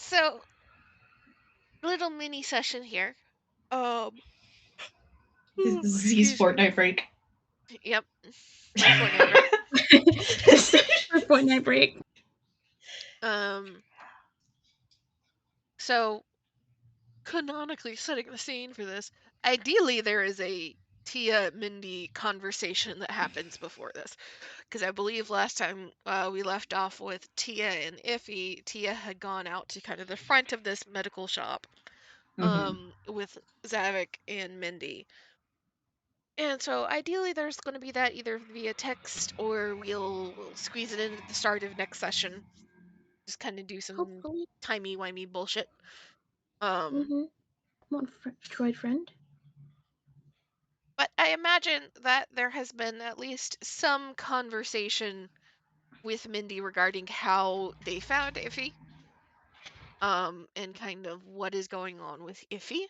So, little mini session here. Z's Fortnite break. Yep, my Fortnite break. For Fortnite break. So, canonically setting the scene for this, ideally there is a Tia Mindy conversation that happens before this, because I believe last time we left off with Tia and Iffy, Tia had gone out to kind of the front of this medical shop, with Zavik and Mindy. And so ideally there's going to be that either via text or we'll squeeze it in at the start of next session. Just kind of do some Hopefully. timey-wimey bullshit. Come on, droid friend. But I imagine that there has been at least some conversation with Mindy regarding how they found Iffy. And kind of what is going on with Iffy.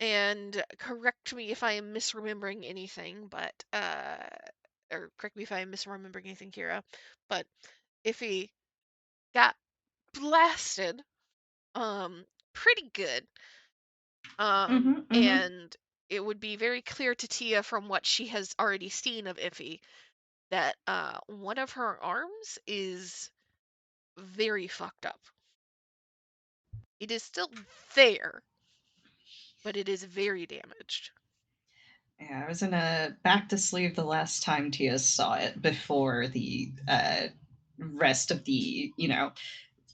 And correct me if I am misremembering anything, but or correct me if I am misremembering anything, Kira, but Iffy got blasted pretty good. And it would be very clear to Tia from what she has already seen of Iffy that one of her arms is very fucked up. It is still there, but it is very damaged. Yeah, I was in a back to sleep the last time Tia saw it before the rest of the,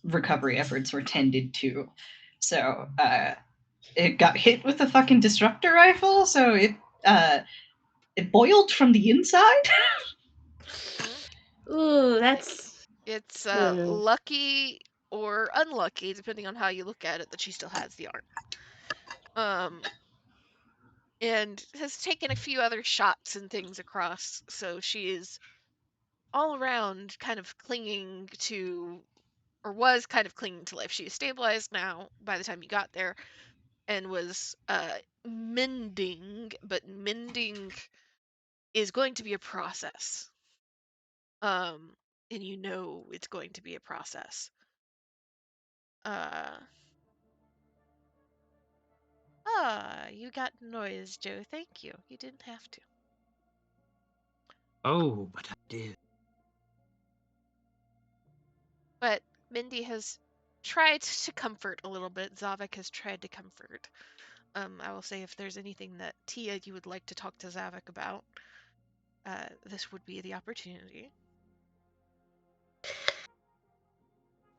recovery efforts were tended to. So it got hit with a fucking disruptor rifle, so it boiled from the inside. Ooh, that's. It's lucky or unlucky, depending on how you look at it, that she still has the arm. And has taken a few other shots and things across, so she is all around kind of clinging to, or was kind of clinging to life. She is stabilized now by the time you got there, and was mending, but mending is going to be a process. And you know it's going to be a process. You got noise, Joe. Thank you. You didn't have to. Oh, but I did. But Mindy has tried to comfort a little bit. Zavik has tried to comfort. I will say if there's anything that Tia you would like to talk to Zavik about, this would be the opportunity.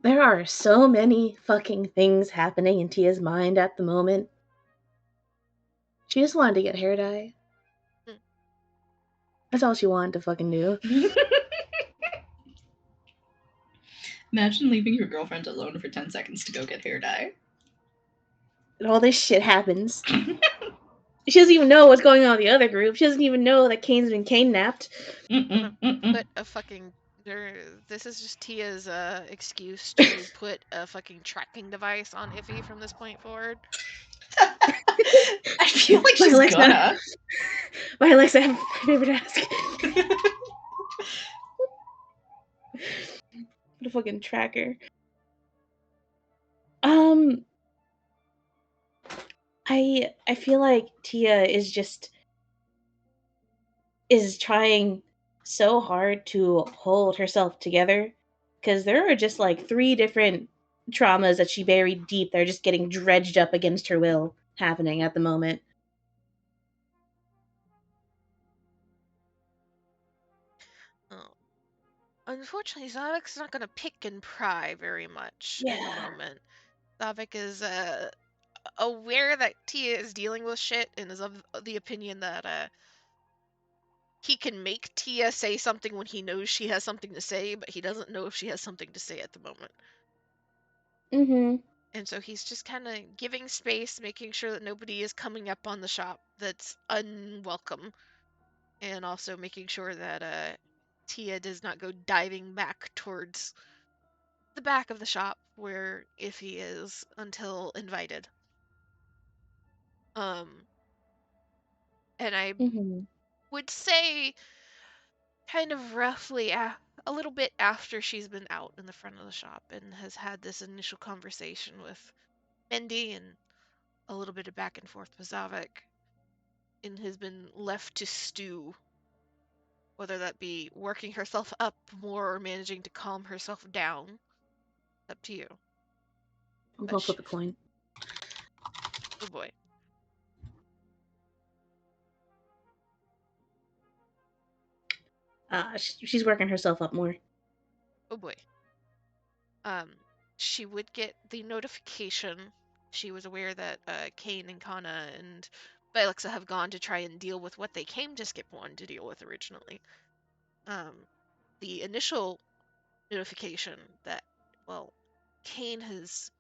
There are so many fucking things happening in Tia's mind at the moment. She just wanted to get hair dye. That's all she wanted to fucking do. Imagine leaving your girlfriend alone for 10 seconds to go get hair dye. And all this shit happens. She doesn't even know what's going on in the other group. She doesn't even know that Kane's been Kane-napped. Put a fucking... This is just Tia's excuse to put a fucking tracking device on Iffy from this point forward. I feel like she's gonna. My Alexa, I have a favor to ask. Put a fucking tracker. I feel like Tia is trying so hard to hold herself together, because there are just like 3 different traumas that she buried deep that are just getting dredged up against her will happening at the moment. Oh. Unfortunately, Zavik's not going to pick and pry very much in the moment. Zavik is aware that Tia is dealing with shit and is of the opinion that he can make Tia say something when he knows she has something to say, but he doesn't know if she has something to say at the moment. And so he's just kind of giving space, making sure that nobody is coming up on the shop that's unwelcome, and also making sure that Tia does not go diving back towards the back of the shop where Iffy is until invited. And I would say kind of roughly a little bit after she's been out in the front of the shop and has had this initial conversation with Mendy and a little bit of back and forth with Zavik, and has been left to stew, whether that be working herself up more or managing to calm herself down. Up to you. I'll But go flip a coin. oh boy. She's working herself up more. Oh boy. Um, she would get the notification. She was aware that Kane and Kana and Bilexa have gone to try and deal with what they came to Skip One to deal with originally. The initial notification that, well, Kane has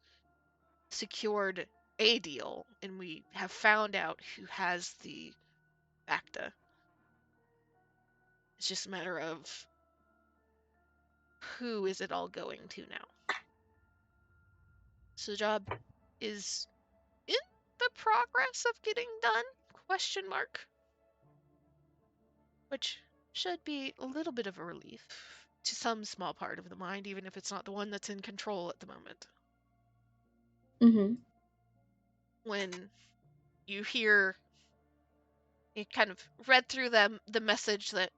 secured a deal and we have found out who has the ACTA. It's just a matter of who is it all going to now. So the job is in the progress of getting done? Question mark. Which should be a little bit of a relief to some small part of the mind, even if it's not the one that's in control at the moment. Mm-hmm. When you hear, you kind of read through the message that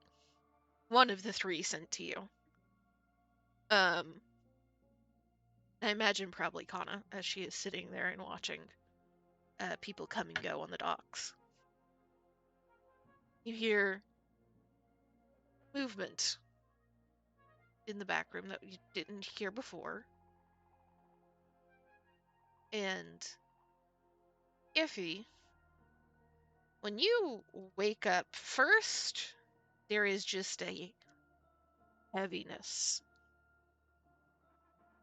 one of the three sent to you. I imagine probably Kana, as she is sitting there and watching people come and go on the docks. You hear movement in the back room that you didn't hear before. And Iffy, when you wake up first, there is just a heaviness.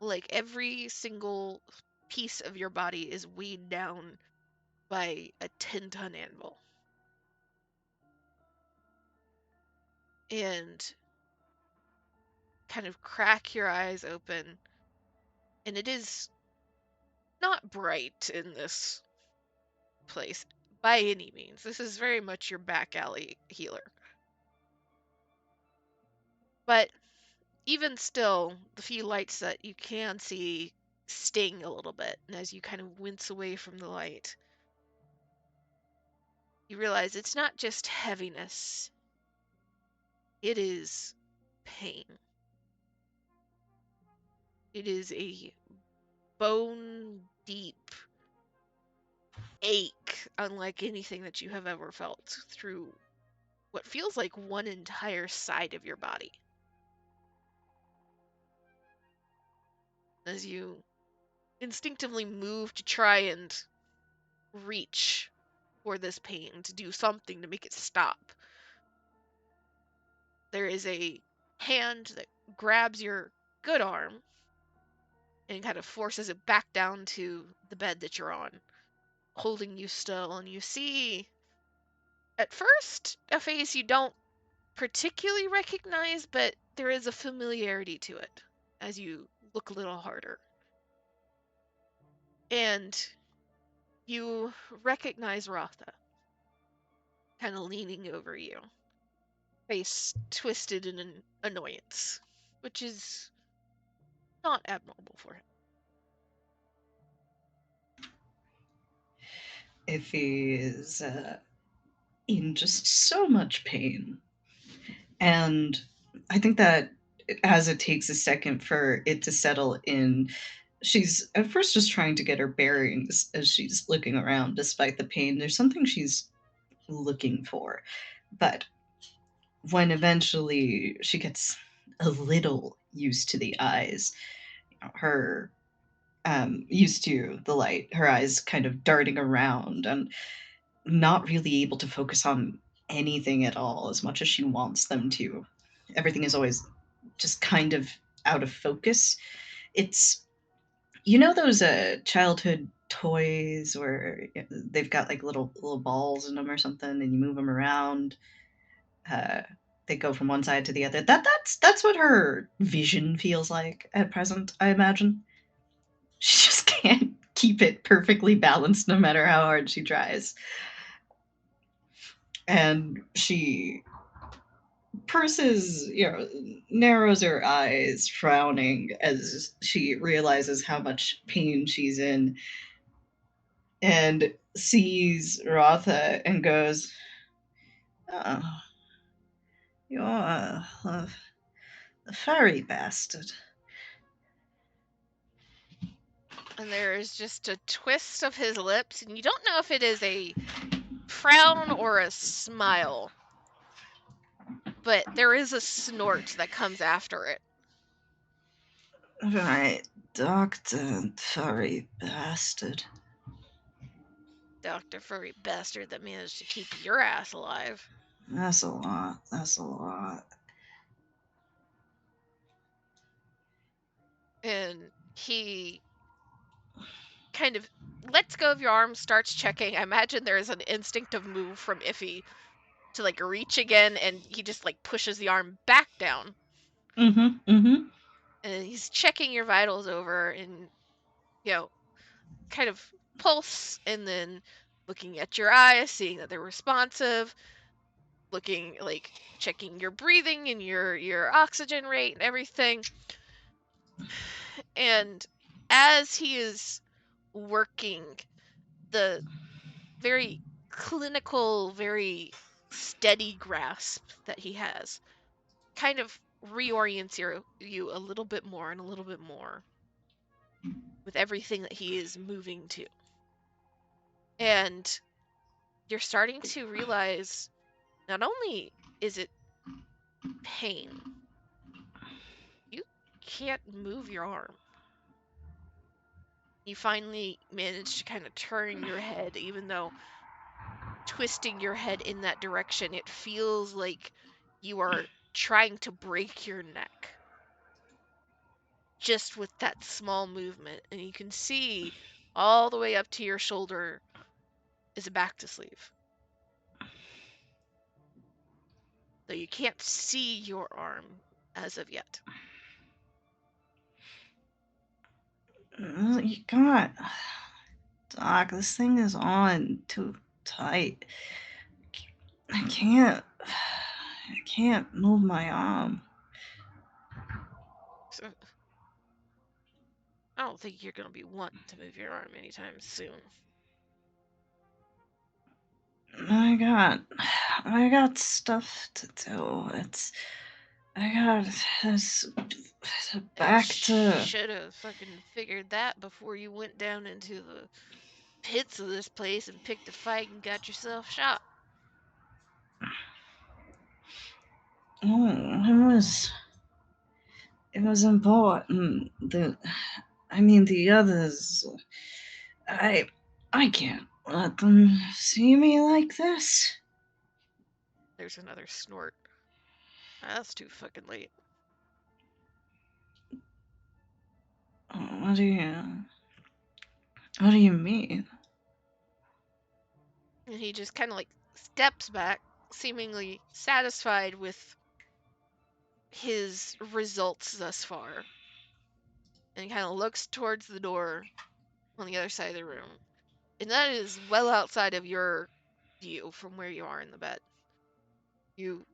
Like every single piece of your body is weighed down by a 10-ton anvil. And kind of crack your eyes open. And it is not bright in this place by any means. This is very much your back alley healer. But even still, the few lights that you can see sting a little bit. And as you kind of wince away from the light, you realize it's not just heaviness, it is pain. It is a bone deep ache, unlike anything that you have ever felt through what feels like one entire side of your body. As you instinctively move to try and reach for this pain, to do something to make it stop, there is a hand that grabs your good arm and kind of forces it back down to the bed that you're on, holding you still. And you see, at first, a face you don't particularly recognize, but there is a familiarity to it as you look a little harder. And you recognize Rotha, kind of leaning over you, face twisted in an annoyance, which is not abnormal for him. If he is in just so much pain. And I think that as it takes a second for it to settle in, she's at first just trying to get her bearings as she's looking around despite the pain. There's something she's looking for. But when eventually she gets a little used to the eyes, her used to the light, her eyes kind of darting around and not really able to focus on anything at all as much as she wants them to. Everything is always just kind of out of focus. It's, you know, those childhood toys where they've got like little balls in them or something and you move them around. uh, they go from one side to the other. That's what her vision feels like at present, I imagine. She just can't keep it perfectly balanced no matter how hard she tries. And she Persis, narrows her eyes, frowning as she realizes how much pain she's in, and sees Rotha and goes, "Oh, you're a furry bastard." And there is just a twist of his lips, and you don't know if it is a frown or a smile, but there is a snort that comes after it. Right, Dr. Furry Bastard. Dr. Furry Bastard that managed to keep your ass alive. That's a lot. That's a lot. And he kind of lets go of your arm, starts checking. I imagine there is an instinctive move from Iffy to like reach again, and he just like pushes the arm back down. Mm-hmm. And he's checking your vitals over and, kind of pulse, and then looking at your eyes, seeing that they're responsive, looking like checking your breathing and your oxygen rate and everything. And as he is working, the very clinical, very steady grasp that he has kind of reorients you a little bit more and a little bit more with everything that he is moving to. And you're starting to realize not only is it pain, you can't move your arm. You finally manage to kind of turn your head, even though twisting your head in that direction, it feels like you are trying to break your neck just with that small movement. And you can see all the way up to your shoulder is a back to sleeve. So you can't see your arm as of yet. You got. Doc, this thing is on too tight. I can't. I can't move my arm. So I don't think you're going to be wanting to move your arm anytime soon. I got stuff to do. I got this back to. Should have fucking figured that before you went down into the pits of this place and picked a fight and got yourself shot. Oh, it was important. The others. I can't let them see me like this. There's another snort. That's too fucking late. What do you mean? And he just kind of like steps back, seemingly satisfied with his results thus far. And he kind of looks towards the door on the other side of the room. And that is well outside of your view from where you are in the bed. You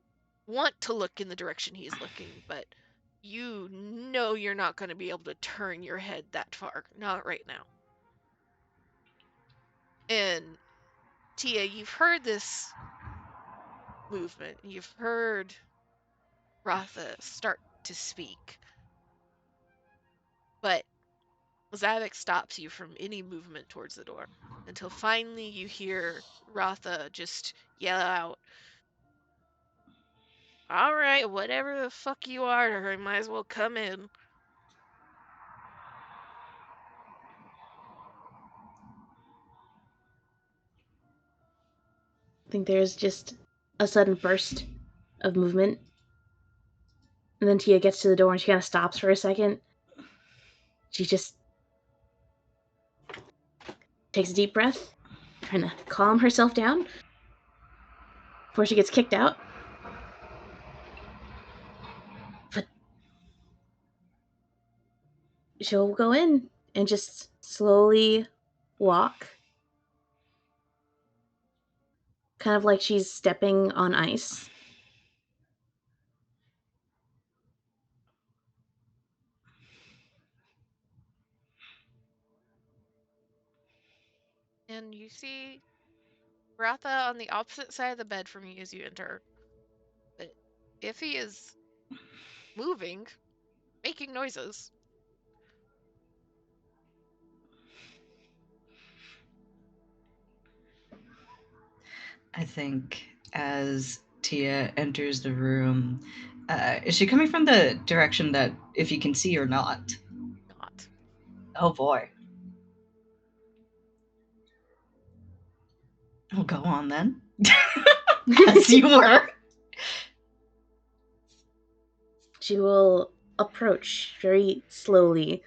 want to look in the direction he's looking, but you know you're not going to be able to turn your head that far. Not right now. And Tia, you've heard this movement. You've heard Rotha start to speak. But Zavik stops you from any movement towards the door until finally you hear Rotha just yell out, "All right, whatever the fuck you are, you might as well come in." I think there's just a sudden burst of movement. And then Tia gets to the door and she kind of stops for a second. She just takes a deep breath, trying to calm herself down before she gets kicked out. But she'll go in and just slowly walk, kind of like she's stepping on ice. and you see Ratha on the opposite side of the bed from you as you enter. But if he is moving, making noises. I think as Tia enters the room, is she coming from the direction that if you can see or not? Not. Oh boy. Well, go on then. As you were. She will approach very slowly.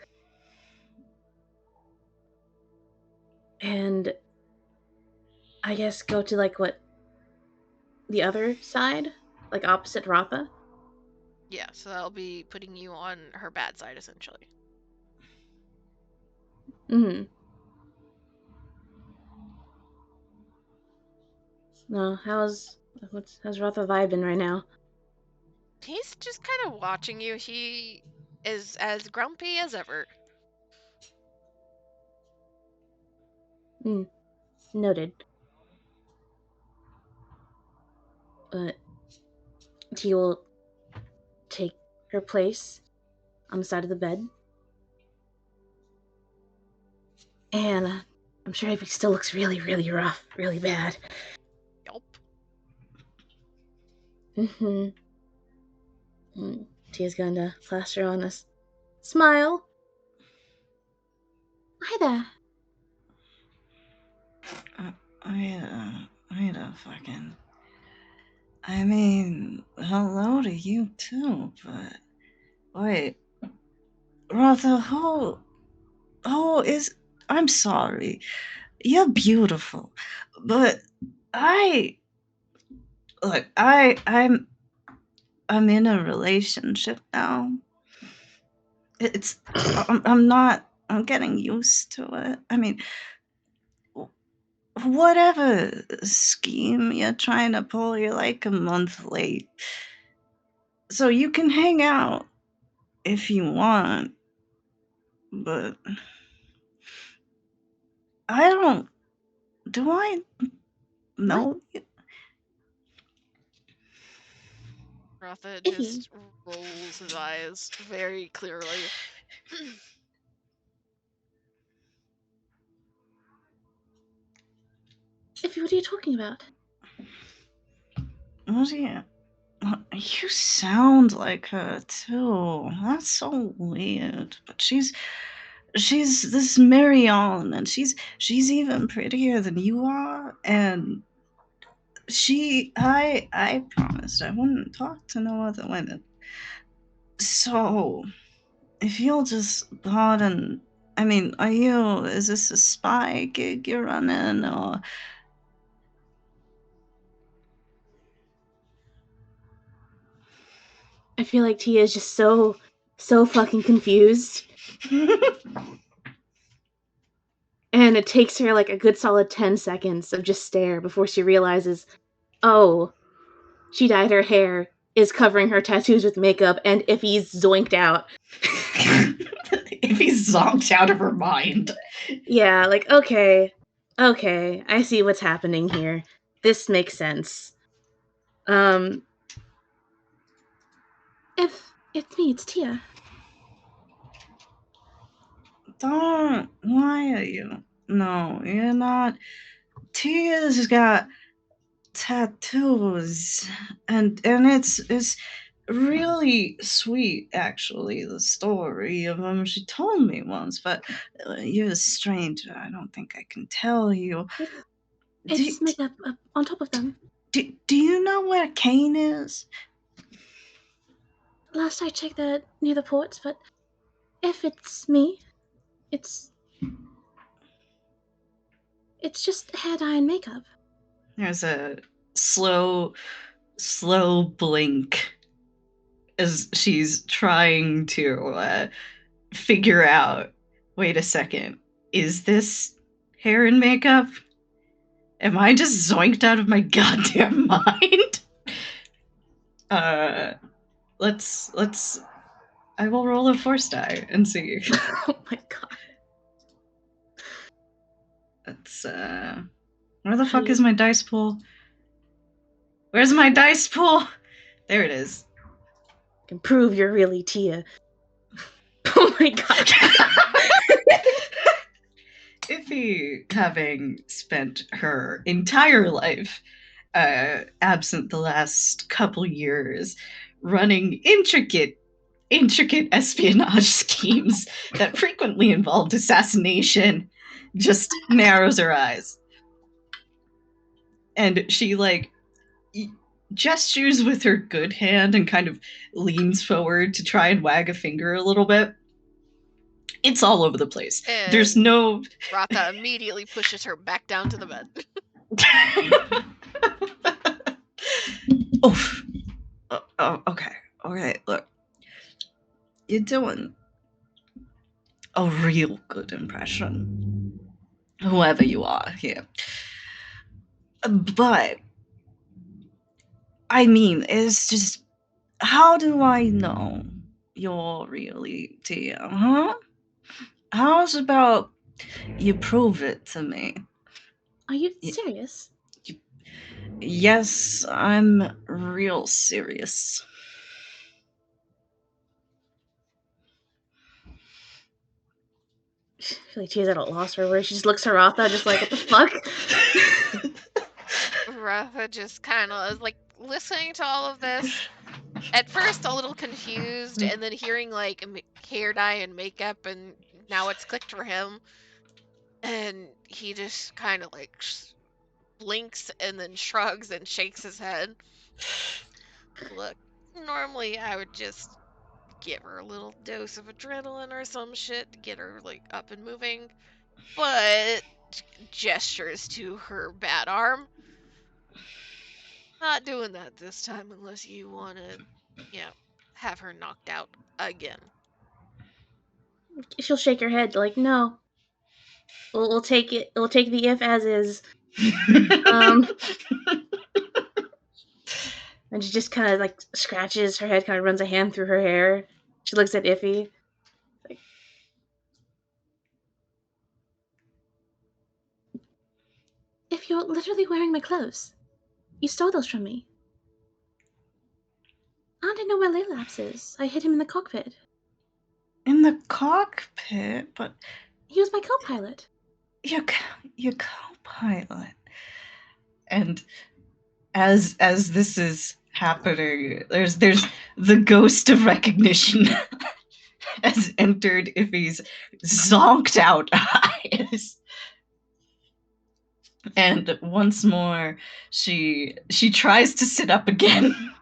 And I guess go to like what? The other side? Like opposite Ratha? Yeah, so that'll be putting you on her bad side, essentially. Mm-hmm. No, how's Ratha vibing right now? He's just kind of watching you. He is as grumpy as ever. Noted. But he will take her place on the side of the bed. And I'm sure Ivy still looks really, really rough, really bad. Yup. Mm-hmm. Tia's going to plaster on this smile. Hi there. Wait a fucking. I mean, hello to you too, but wait, Rotha, who is? I'm sorry, you're beautiful, but I look, I'm in a relationship now. It's I'm not. I'm getting used to it. I mean, whatever scheme you're trying to pull, you're like a month late. So you can hang out if you want, but I don't. Do I know you? Ratha Ivy, just rolls his eyes very clearly. Ivy, what are you talking about? What do you? You sound like her too. That's so weird. But she's this Marion, and she's even prettier than you are. And I promised I wouldn't talk to no other women. So if you'll just pardon, I mean, is this a spy gig you're running, or? I feel like Tia is just so fucking confused. And it takes her like a good solid 10 seconds of just stare before she realizes, oh, she dyed her hair, is covering her tattoos with makeup, and Iffy's zoinked out. If he's zonked out of her mind. Yeah, like, okay, I see what's happening here. This makes sense. If it's me, it's Tia. Don't. Why are you? No, you're not. Tia's got tattoos, and it's really sweet. Actually, the story of them. She told me once, but you're a stranger. I don't think I can tell you. It's Do, makeup up on top of them. do you know where Kane is? Last I checked, they're near the ports, but if it's me, it's just hair dye and makeup. There's a slow blink as she's trying to figure out, wait a second, is this hair and makeup? Am I just zoinked out of my goddamn mind? Let's I will roll a force die and see. Oh my god. It's where the fuck is my dice pool? Where's my dice pool? There it is. Can prove you're really Tia. Oh my god. Iffy, having spent her entire life absent the last couple years running intricate espionage schemes that frequently involved assassination, just narrows her eyes. And she gestures with her good hand and kind of leans forward to try and wag a finger a little bit. It's all over the place. And there's no Ratha immediately pushes her back down to the bed. Oof. Oh, okay. Okay, look. You're doing a real good impression. Whoever you are here. But, I mean, it's just, how do I know you're really Tia, huh? How's about you prove it to me? Are you serious? Yes, I'm real serious. I feel like Tia's at a loss for words. She just looks at Ratha, just like, what the fuck? Ratha just kind of is like listening to all of this. At first, a little confused, and then hearing like hair dye and makeup, and now it's clicked for him. And he just kind of like blinks and then shrugs and shakes his head. Look, normally I would just give her a little dose of adrenaline or some shit to get her like up and moving, but gestures to her bad arm. Not doing that this time unless you want to, have her knocked out again. She'll shake her head, like, no. We'll take it. We'll take the if as is. And she just kind of like scratches her head, kind of runs a hand through her hair. She looks at Iffy. Like, if you're literally wearing my clothes, you stole those from me. I didn't know where Laylaps is. I hid him in the cockpit. In the cockpit? But he was my co-pilot. Your co-pilot. And as this is happening, there's the ghost of recognition has entered Iffy's zonked out eyes. And once more, she tries to sit up again.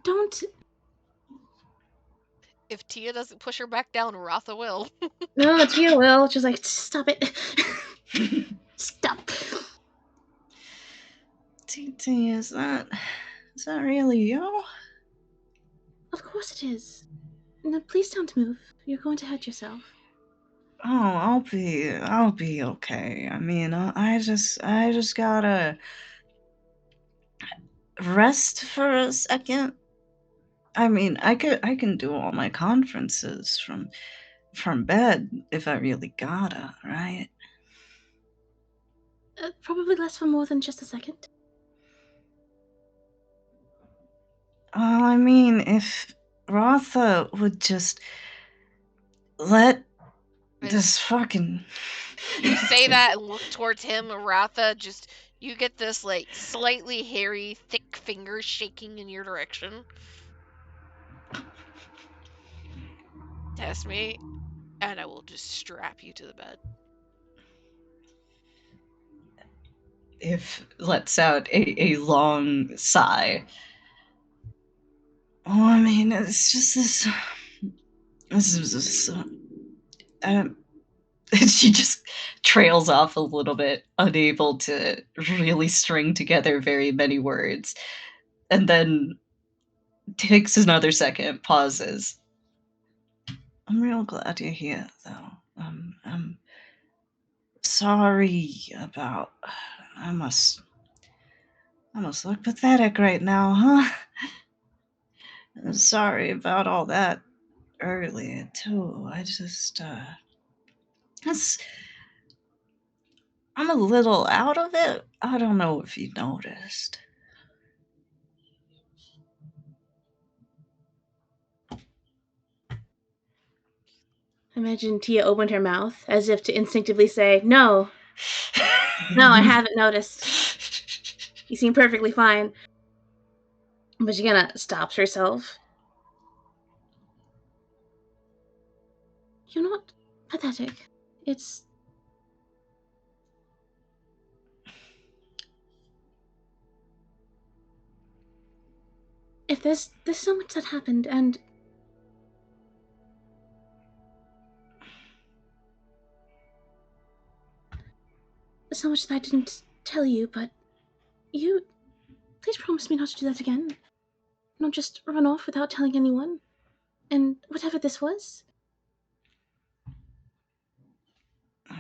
Don't. If Tia doesn't push her back down, Ratha will. No, Tia will. She's like, stop it. Stop. Tia, is that really you? Of course it is. No, please don't move. You're going to hurt yourself. Oh, I'll be okay. I mean, I just gotta rest for a second. I mean, I can do all my conferences from bed if I really gotta, right? Probably last for more than just a second. I mean, if Rotha would just let this fucking... You say that and look towards him, Ratha, just, you get this, like, slightly hairy, thick fingers shaking in your direction. Test me, and I will just strap you to the bed. If lets out a long sigh. Oh, I mean, it's just this is just... she just trails off a little bit, unable to really string together very many words, and then takes another second, pauses. I'm real glad you're here, though. I'm sorry about... I must look pathetic right now, huh? I'm sorry about all that earlier, too. I'm a little out of it. I don't know if you noticed. Imagine Tia opened her mouth as if to instinctively say, No, no, I haven't noticed. You seem perfectly fine. But she kind of stops herself. You're not pathetic. It's. If there's so much that happened, and so much that I didn't tell you, but you please promise me not to do that again. Not just run off without telling anyone. And whatever this was,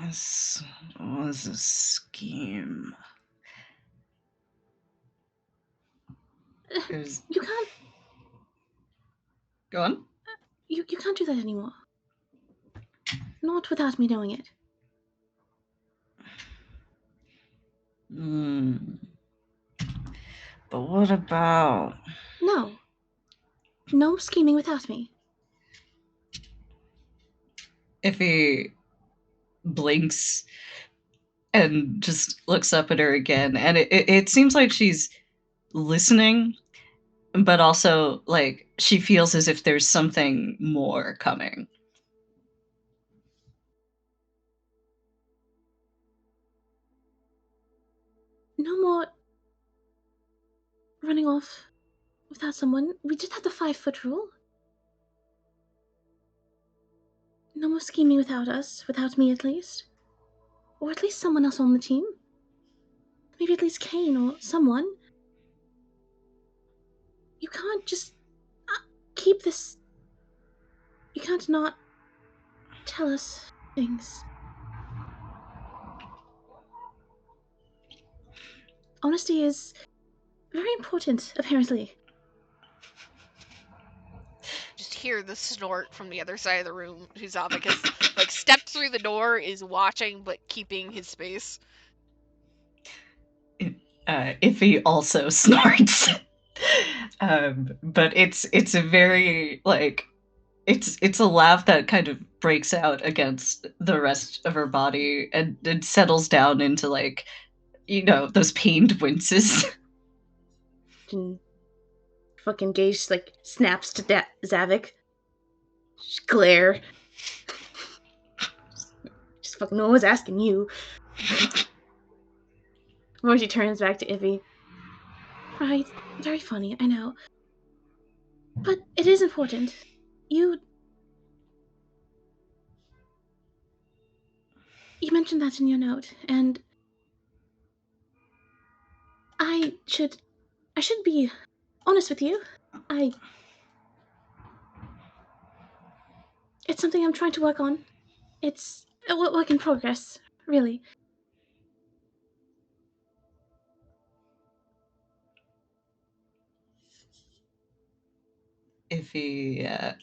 This was a scheme. There's... you can't Go on. you can't do that anymore. Not without me knowing it. But what about... No. No scheming without me. If he blinks and just looks up at her again, and it seems like she's listening, but also like she feels as if there's something more coming. No more running off without someone. We just had the 5-foot rule. No more scheming without us, without me at least. Or at least someone else on the team. Maybe at least Kane or someone. You can't just keep this. You can't not tell us things. Honesty is very important, apparently. Just hear the snort from the other side of the room. Huzavik has like stepped through the door, is watching but keeping his space. Iffy also snorts. But it's a very like it's a laugh that kind of breaks out against the rest of her body and it settles down into like, you know, those pained winces. And fucking Gage like snaps to Zavik. Just glare. Just fucking no one's asking you. Before she turns back to Ivy. Right, very funny, I know. But it is important. You mentioned that in your note, and I should be honest with you. It's something I'm trying to work on. It's a work in progress, really. Iffy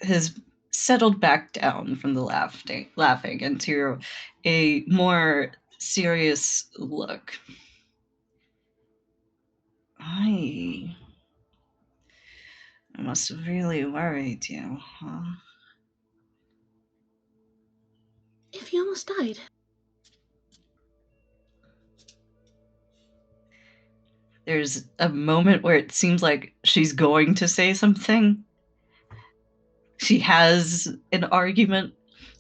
has settled back down from the laughing into a more serious look. I must have really worried you, huh? Ivy almost died. There's a moment where it seems like she's going to say something. She has an argument,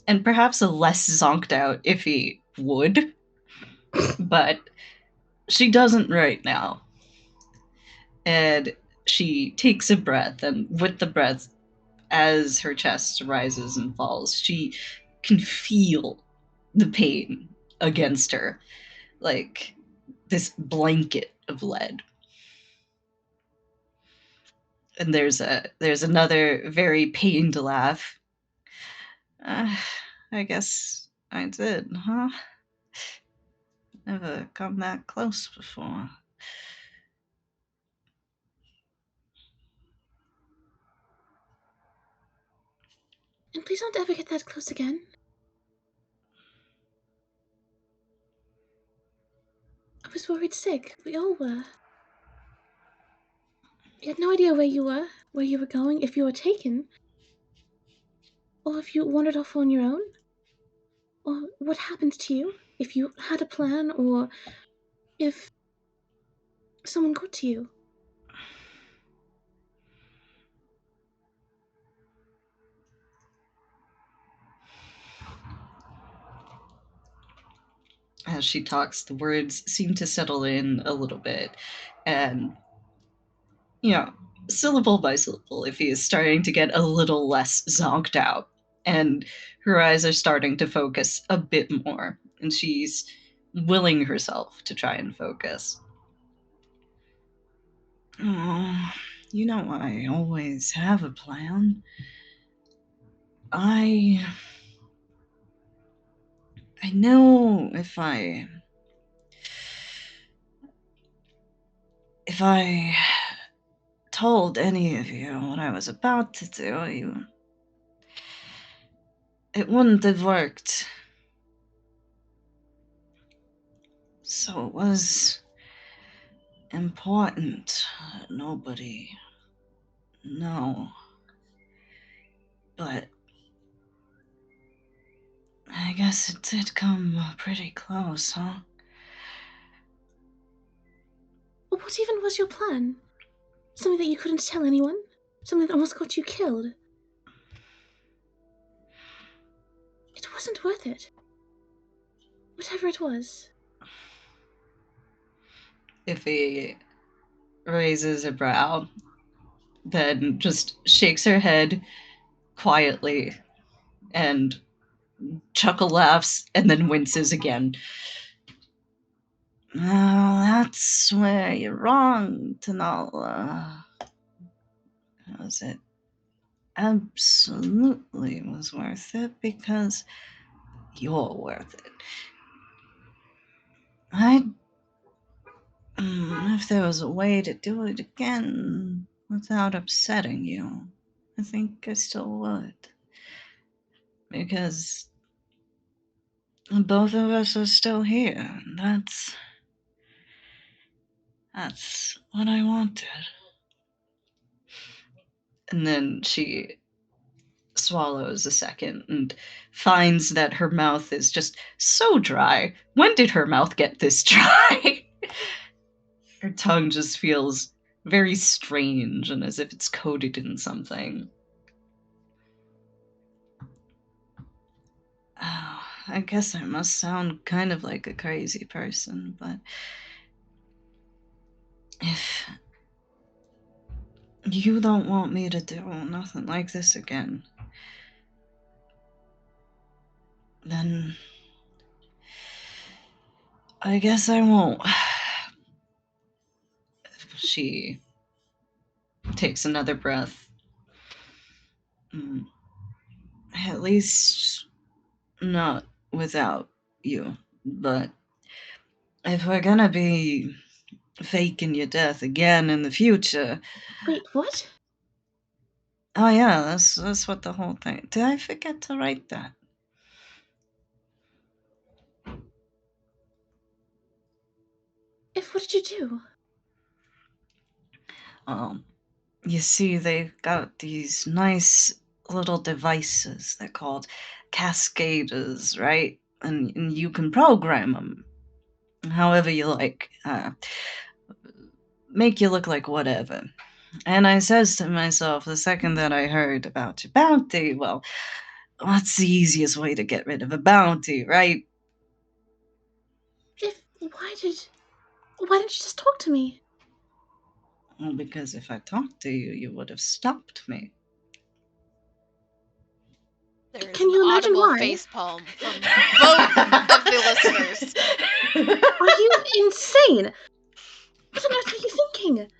and perhaps a less zonked out Iffy would, but she doesn't right now. And she takes a breath, and with the breath, as her chest rises and falls, she can feel the pain against her, like this blanket of lead. And there's another very pained laugh. Uh, I guess I did, huh? Never come that close before. And please don't ever get that close again. was worried sick. We all were. We had no idea where you were going, if you were taken, or if you wandered off on your own, or what happened to you, if you had a plan, or if someone got to you. As she talks, the words seem to settle in a little bit, and syllable by syllable, Iffy is starting to get a little less zonked out, and her eyes are starting to focus a bit more, and she's willing herself to try and focus. Oh, I always have a plan. I know if I told any of you what I was about to do, it wouldn't have worked. So it was important that nobody know. But I guess it did come pretty close, huh? What even was your plan? Something that you couldn't tell anyone? Something that almost got you killed? It wasn't worth it. Whatever it was. Iffy raises a brow, then just shakes her head quietly and chuckle laughs and then winces again. Well, that's where you're wrong, Tanala. Was it absolutely was worth it because you're worth it. If there was a way to do it again without upsetting you, I think I still would. Because both of us are still here. And that's what I wanted. And then she swallows a second and finds that her mouth is just so dry. When did her mouth get this dry? Her tongue just feels very strange and as if it's coated in something. Oh, I guess I must sound kind of like a crazy person, but if you don't want me to do nothing like this again, then I guess I won't. She takes another breath. At least not without you. But if we're gonna be faking your death again in the future. Wait, what? Oh yeah, that's what the whole thing. Did I forget to write that? What did you do? You see, they've got these nice little devices. They're called cascaders, right? And you can program them however you like. Make you look like whatever. And I says to myself the second that I heard about your bounty, well, what's the easiest way to get rid of a bounty, right? Why didn't you just talk to me? Well, because if I talked to you, you would have stopped me. There's Can an you imagine audible why? facepalm from both of the listeners. Are you insane? What on earth are you thinking?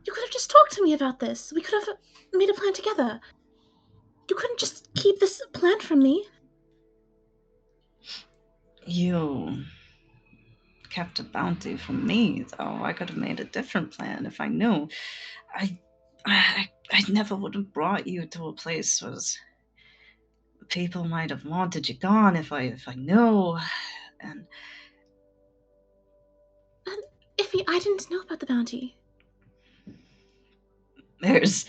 You could have just talked to me about this. We could have made a plan together. You couldn't just keep this plan from me. You kept a bounty from me, though. I could have made a different plan if I knew. I never would have brought you to a place where people might have wanted you gone if I knew. And Iffy, I didn't know about the bounty. There's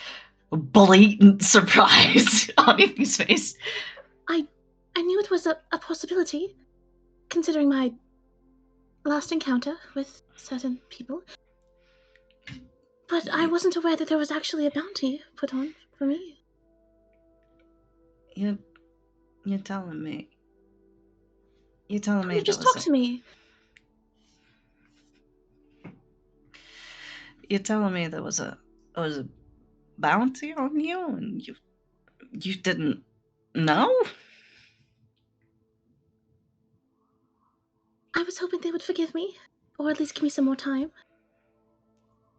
blatant surprise on Iffy's face. I knew it was a possibility, considering my last encounter with certain people. But I wasn't aware that there was actually a bounty put on for me. You're telling me. You're telling me Just talk to me. You're telling me there was a bounty on you and you didn't know? I was hoping they would forgive me, or at least give me some more time.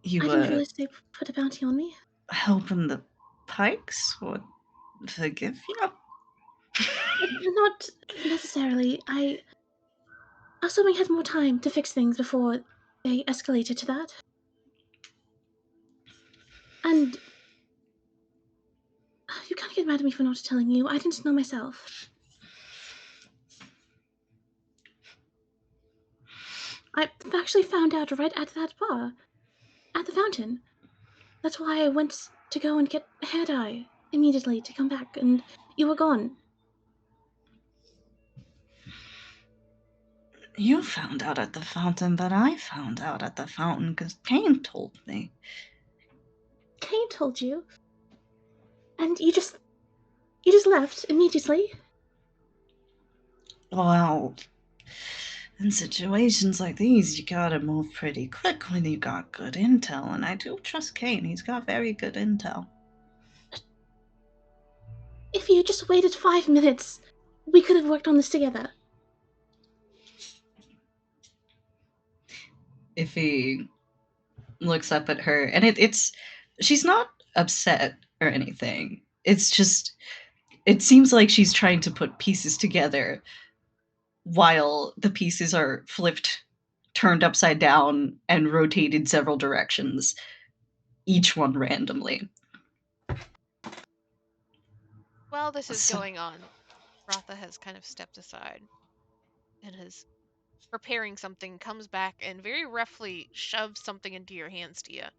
I You didn't realize they put a bounty on me. hoping the Pikes would forgive you? Not necessarily. I was hoping I had more time to fix things before they escalated to that. And you can't get mad at me for not telling you. I didn't know myself. I actually found out right at that bar, at the fountain. That's why I went to go and get a hair dye immediately to come back, and you were gone. You found out at the fountain, but I found out at the fountain because Kane told me. Kane told you? And you just left immediately? Well, in situations like these, you gotta move pretty quick when you got good intel, and I do trust Kane. He's got very good intel. If you just waited 5 minutes, we could have worked on this together. If he looks up at her, and it's she's not upset or anything. It's just it seems like she's trying to put pieces together while the pieces are flipped, turned upside down, and rotated several directions, each one randomly. While this is going on, Rotha has kind of stepped aside and is preparing something, comes back and very roughly shoves something into your hands, Tia.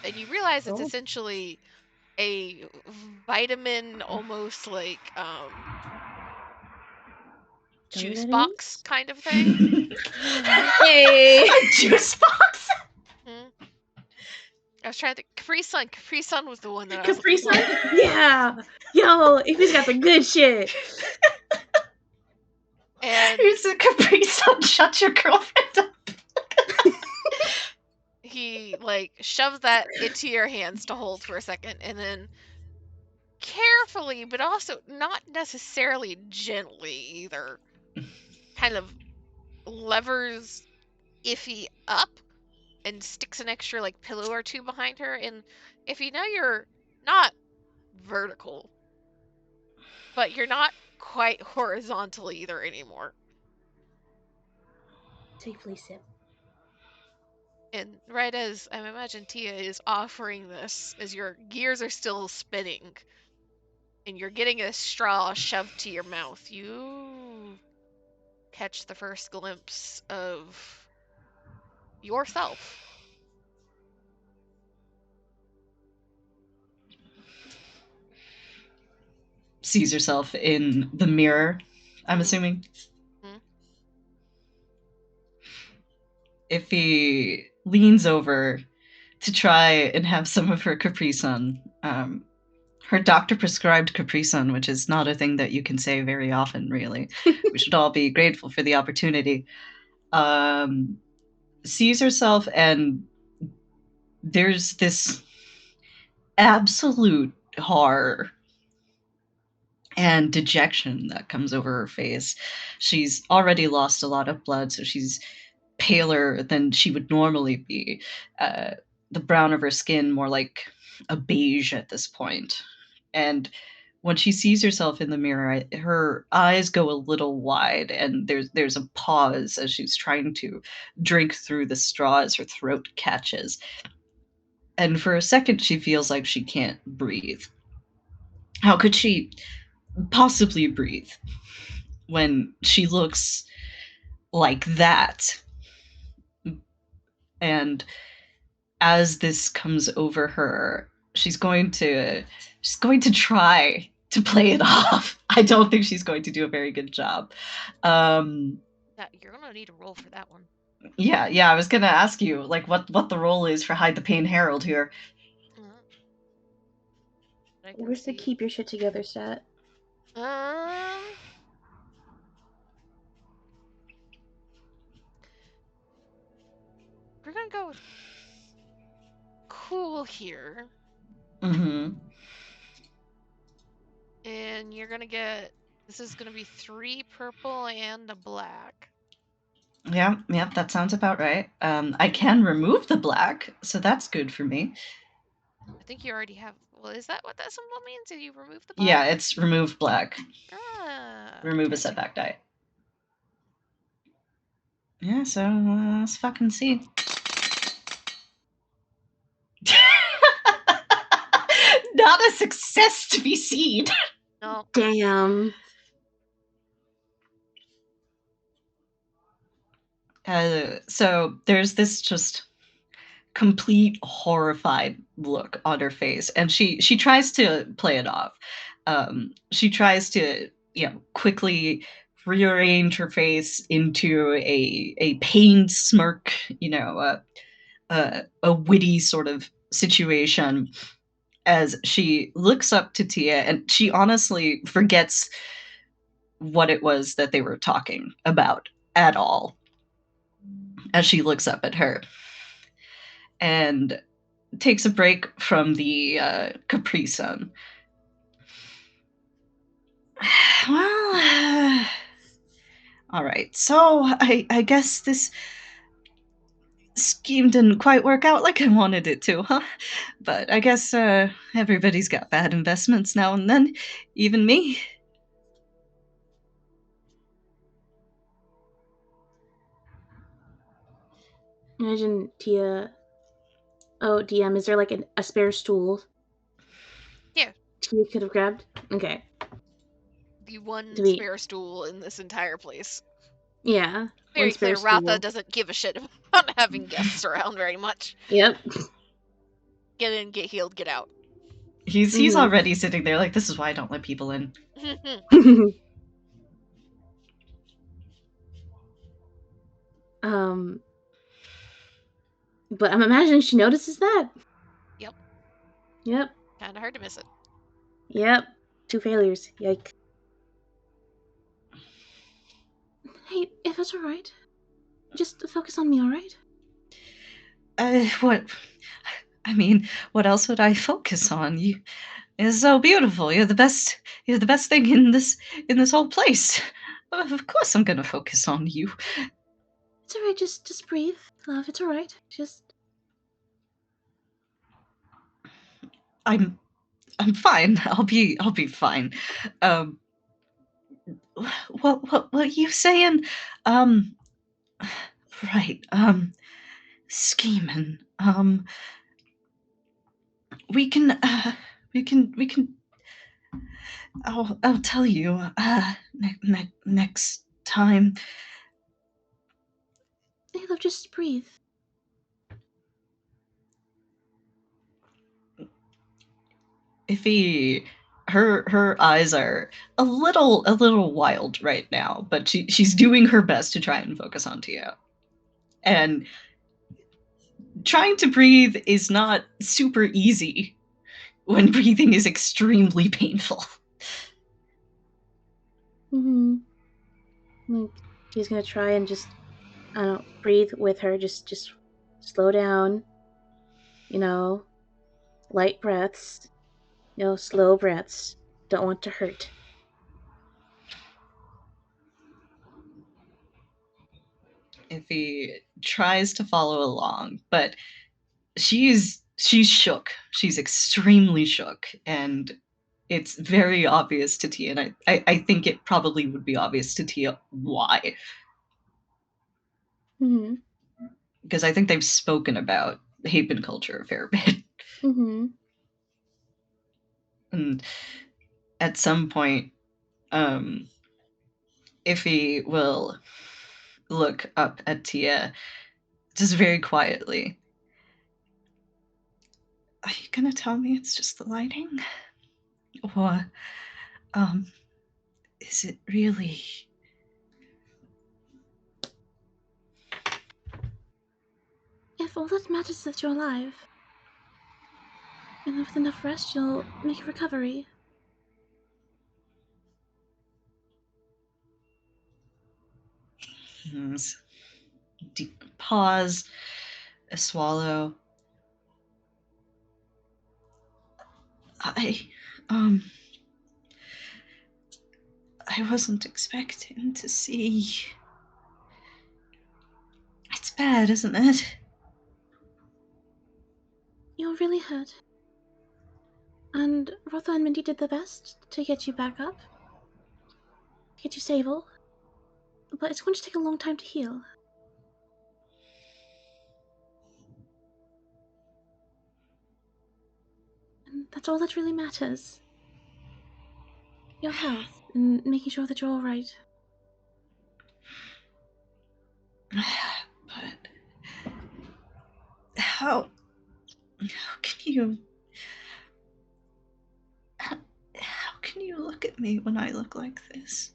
And you realize it's essentially a vitamin, almost like juice box kind of thing. Hey! A juice box? I was trying to think. Capri Sun. Capri Sun was the one that I was Capri Sun? Yeah! Yo, Iffy's got the good shit. And Here's a Capri Sun. Shut your girlfriend up. he like shoves that into your hands to hold for a second, and then carefully, but also not necessarily gently either, kind of levers Iffy up and sticks an extra like pillow or two behind her. And if you know, you're not vertical, but you're not quite horizontal either anymore. Safely sip. And right as I imagine Tia is offering this, as your gears are still spinning, and you're getting a straw shoved to your mouth, you catch the first glimpse of yourself. Sees herself in the mirror, I'm assuming. If he leans over to try and have some of her Capri Sun, her doctor prescribed Capri Sun, which is not a thing that you can say very often, really. We should all be grateful for the opportunity. Sees herself, and there's this absolute horror and dejection that comes over her face. She's already lost a lot of blood, so she's paler than she would normally be. The brown of her skin more like a beige at this point. And when she sees herself in the mirror, her eyes go a little wide, and there's a pause as she's trying to drink through the straw as her throat catches. And for a second, she feels like she can't breathe. How could she possibly breathe when she looks like that? And as this comes over her, she's going to try to play it off. I don't think she's going to do a very good job. You're gonna need a roll for that one. Yeah, I was gonna ask you like what the role is for Hide the Pain Herald here. Where's the keep your shit together stat? We're gonna go with cool here. Mm-hmm. And you're gonna get, this is gonna be 3 purple and a black. Yeah, that sounds about right. I can remove the black, so that's good for me. I think you already have, well, is that what that symbol means? Did you remove the black? Yeah, it's remove black. Remove okay. a setback die. Yeah, so let's fucking see. Not a success to be seen. No. Damn. So there's this just complete horrified look on her face, and she tries to play it off. She tries to quickly rearrange her face into a pained smirk, a witty sort of situation, as she looks up to Tia, and she honestly forgets what it was that they were talking about at all as she looks up at her and takes a break from the Capri Sun. Well, all right. So I guess this scheme didn't quite work out like I wanted it to, huh? But I guess everybody's got bad investments now and then, even me. Imagine Tia. Oh, DM, is there like a spare stool? Yeah. Tia could have grabbed? Okay. The one spare stool in this entire place. Yeah. Very clear, Ratha doesn't give a shit about having guests around very much. Yep. Get in, get healed, get out. He's already sitting there like, this is why I don't let people in. But I'm imagining she notices that. Yep. Yep. Kinda hard to miss it. Yep. 2 failures. Yike. Hey, if it's alright, just focus on me, alright? What? I mean, what else would I focus on? You are so beautiful. You're the best. You're the best thing in this whole place. Of course, I'm gonna focus on you. It's alright. Just breathe, love. It's alright. I'm fine. I'll be fine. What are you saying? Right. Scheming. We can. I'll tell you. Next time. Hey, love. Just breathe. Iffy, her eyes are a little wild right now, but she's doing her best to try and focus on Tia. And trying to breathe is not super easy when breathing is extremely painful. Like, she's gonna try and just, I don't know, breathe with her. Just slow down. Light breaths. Slow breaths. Don't want to hurt. Iffy tries to follow along, but she's shook. She's extremely shook, and it's very obvious to Tia, and I think it probably would be obvious to Tia why. Because I think they've spoken about Haven culture a fair bit. And at some point, Iffy will look up at Tia just very quietly. Are you gonna tell me it's just the lighting? Or, is it really? If all that matters is that you're alive, and with enough rest, you'll make a recovery. Deep pause, a swallow. I wasn't expecting to see. It's bad, isn't it? You're really hurt. And Rotha and Mindy did their best to get you back up, get you stable. But it's going to take a long time to heal. And that's all that really matters. Your health, and making sure that you're alright. But how can you how can you look at me when I look like this?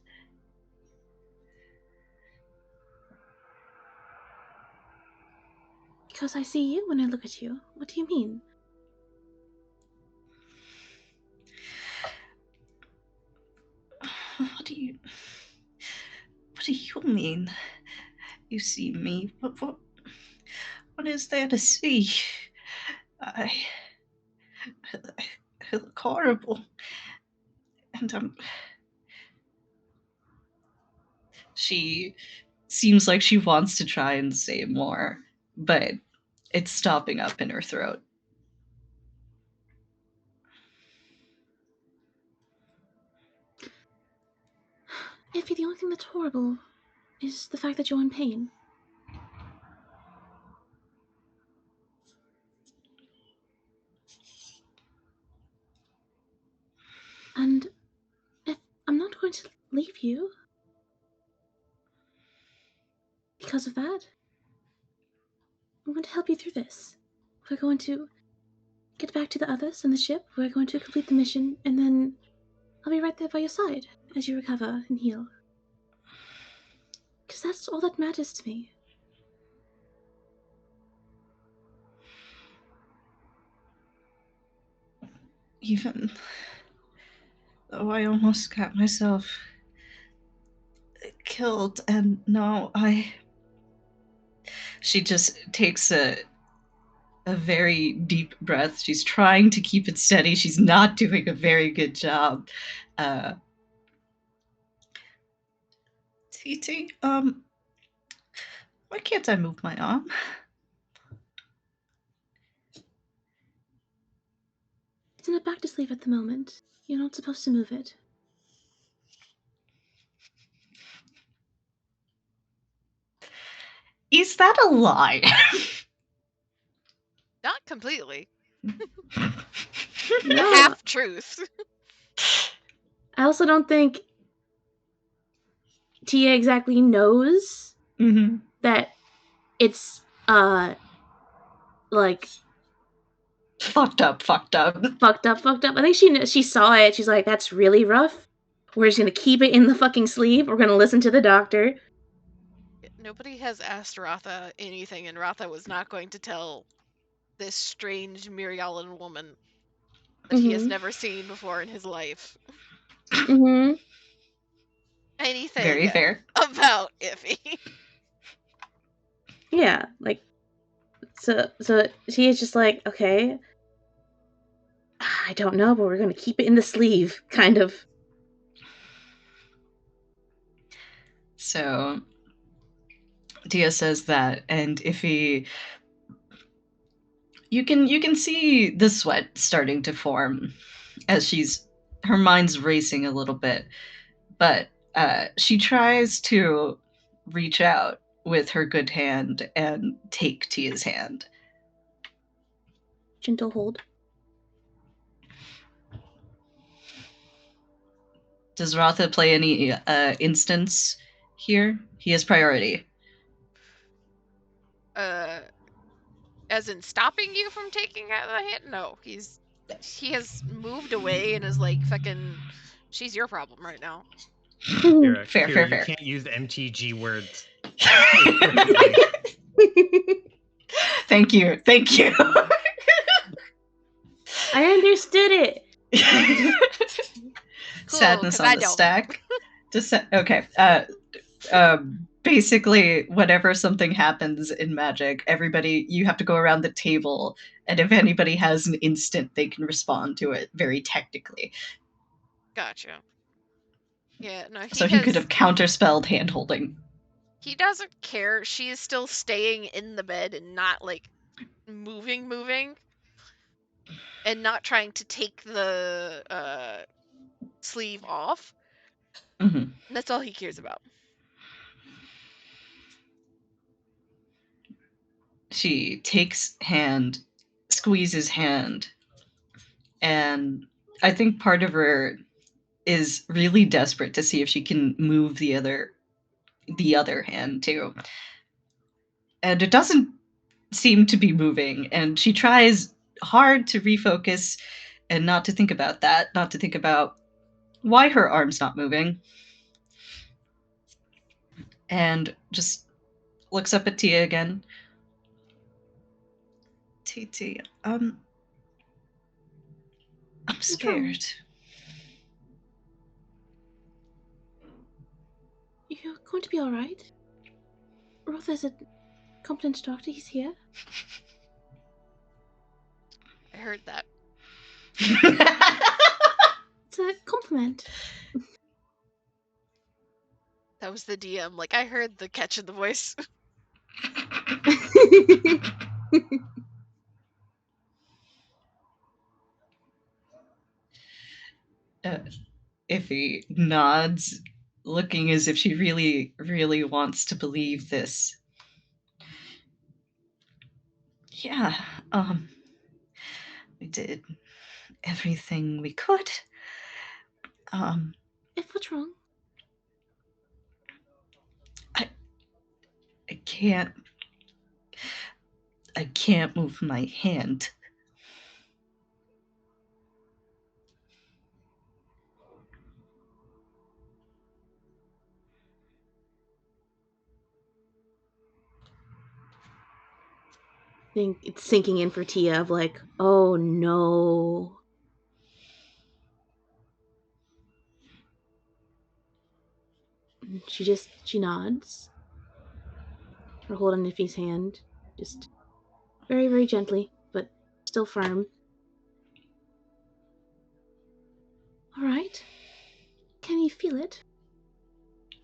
Because I see you when I look at you. What do you mean? What do you mean? You see me? What is there to see? I look horrible. And she seems like she wants to try and say more, but it's stopping up in her throat. Effie, the only thing that's horrible is the fact that you're in pain. And if I'm not going to leave you because of that, I'm going to help you through this. We're going to get back to the others on the ship, we're going to complete the mission, and then I'll be right there by your side as you recover and heal. Because that's all that matters to me. Even though I almost got myself killed, and now she just takes a very deep breath. She's trying to keep it steady. She's not doing a very good job. TT, why can't I move my arm? It's in a back to sleep at the moment. You're not supposed to move it. Is that a lie? Not completely. No. Half truth. I also don't think Tia exactly knows that it's like fucked up. I think she saw it. She's like, that's really rough. We're just gonna keep it in the fucking sleeve. We're gonna listen to the doctor. Nobody has asked Rotha anything, and Rotha was not going to tell this strange Mirialan woman that he has never seen before in his life anything Very fair. about Iffy. Yeah, like so she is just like, okay, I don't know, but we're gonna keep it in the sleeve, kind of. So Dia says that, and Iffy, you can see the sweat starting to form as her mind's racing a little bit, but she tries to reach out with her good hand and take Tia's hand. Gentle hold. Does Rotha play any instance here? He has priority. as in stopping you from taking out the hit? No, he has moved away and is like fucking. She's your problem right now. Kira, Fair, Kira, fair, you fair. can't use the MTG words. Thank you. Thank you. I understood it. Sadness 'cause on I the don't. stack. Okay. Basically, whenever something happens in Magic, everybody, you have to go around the table, and if anybody has an instant, they can respond to it very technically. Gotcha. Yeah, no, So he could have counterspelled handholding. He doesn't care. She is still staying in the bed and not like moving, and not trying to take the sleeve off. Mm-hmm. That's all he cares about. She takes hand, squeezes hand, and I think part of her is really desperate to see if she can move the other hand too. And it doesn't seem to be moving, and she tries hard to refocus and not to think about that, not to think about why her arm's not moving. And just looks up at Tia again. TT, I'm scared. You're going to be alright. Roth is a competent doctor. He's here. I heard that. It's a compliment. That was the DM. Like, I heard the catch in the voice. Iffy nods, looking as if she really, really wants to believe this. Yeah, we did everything we could. If what's wrong? I can't move my hand. Think it's sinking in for Tia of like, oh no. She nods. Her hold on Niffy's hand, just very, very gently, but still firm. All right. Can you feel it?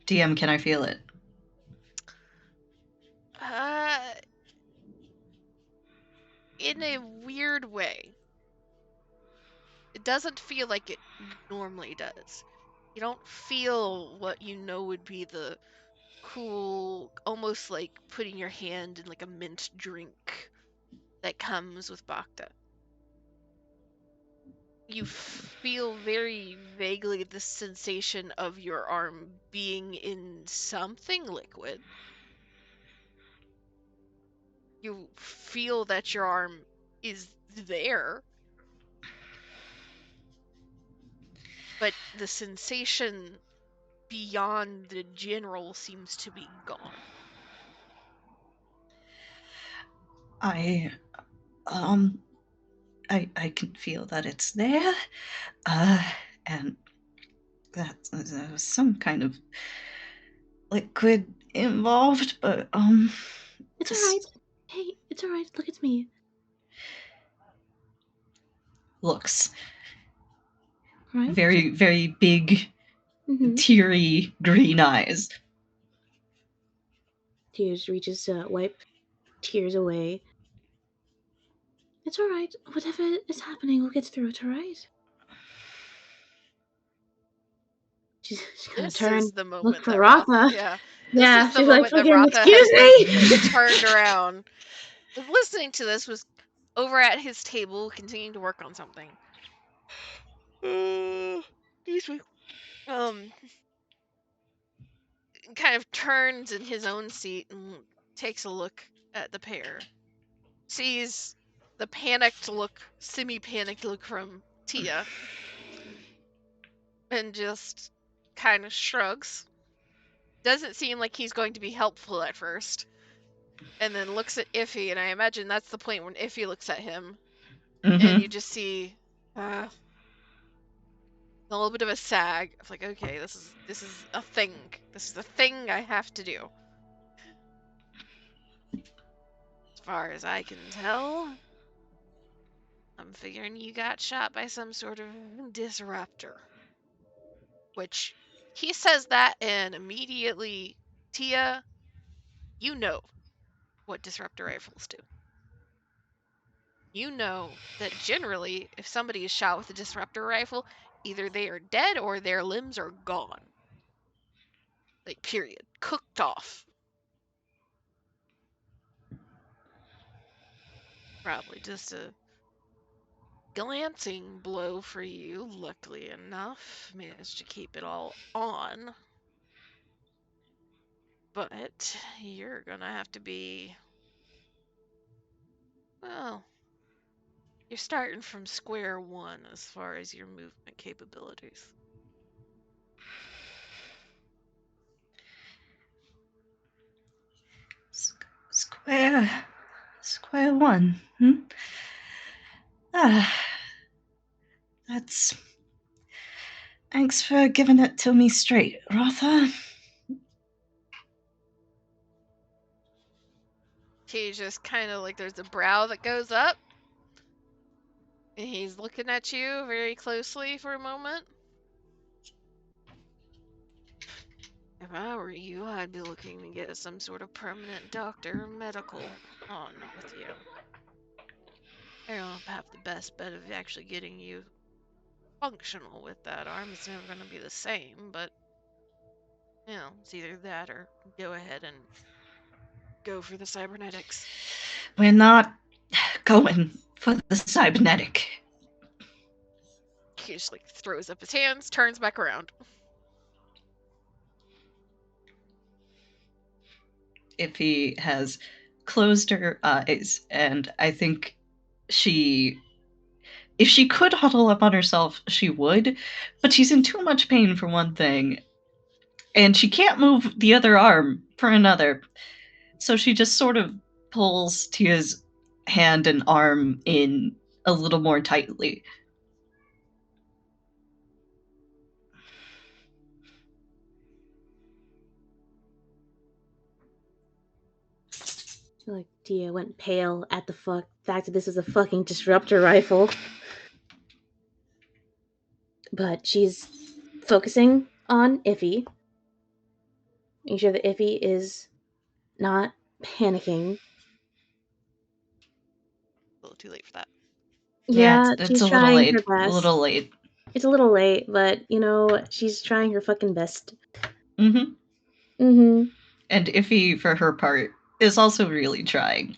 DM, can I feel it? In a weird way. It doesn't feel like it normally does. You don't feel what you know would be the cool, almost like putting your hand in like a mint drink that comes with Bacta. You feel very vaguely the sensation of your arm being in something liquid. You feel that your arm is there, but the sensation beyond the general seems to be gone. I can feel that it's there, and that there's some kind of liquid involved, but It's just alright. Hey, it's alright. Look at me. looks Right? very, very big, Mm-hmm. teary green eyes. Tears reaches to wipe tears away. It's alright. Whatever is happening, we'll get through it, alright? She's gonna This turn, is the look moment for that Rotha. Yeah. Yeah, This is the she's like, moment that fucking, Rotha excuse has like me! turned around. Listening to this was over at his table, continuing to work on something. Excuse me. Kind of turns in his own seat and takes a look at the pair, sees the panicked look, semi-panicked look from Tia, and just kind of shrugs. Doesn't seem like he's going to be helpful at first. And then looks at Iffy, and I imagine that's the point when Iffy looks at him, and you just see a little bit of a sag of like, okay, this is a thing. This is a thing I have to do. As far as I can tell, I'm figuring you got shot by some sort of disruptor. Which he says that, and immediately, Tia, you know what disruptor rifles do. You know that generally, if somebody is shot with a disruptor rifle, either they are dead or their limbs are gone. Like, period. Cooked off. Probably just a glancing blow for you, luckily enough. Managed to keep it all on. But you're gonna have to be... Well, you're starting from square one as far as your movement capabilities. Square one. That's... Thanks for giving it to me straight, Rotha. He just kind of like, there's a brow that goes up. And he's looking at you very closely for a moment. If I were you, I'd be looking to get some sort of permanent doctor or medical on with you. I don't have the best bet of actually getting you functional with that arm. It's never going to be the same, but, you know, it's either that or go ahead and go for the cybernetics. We're not going for the cybernetic. He just, like, throws up his hands, turns back around. Iffy has closed her eyes, and I think if she could huddle up on herself, she would, but she's in too much pain for one thing, and she can't move the other arm for another. So she just sort of pulls Tia's hand and arm in a little more tightly. Like, Tia went pale at the fact that this is a fucking disruptor rifle. But she's focusing on Iffy. Making sure that Iffy is not panicking. A little too late for that. Yeah, it's she's a little trying late. her best. A little late. It's a little late, but, you know, she's trying her fucking best. Mm-hmm. Mm-hmm. And Iffy, for her part, is also really trying.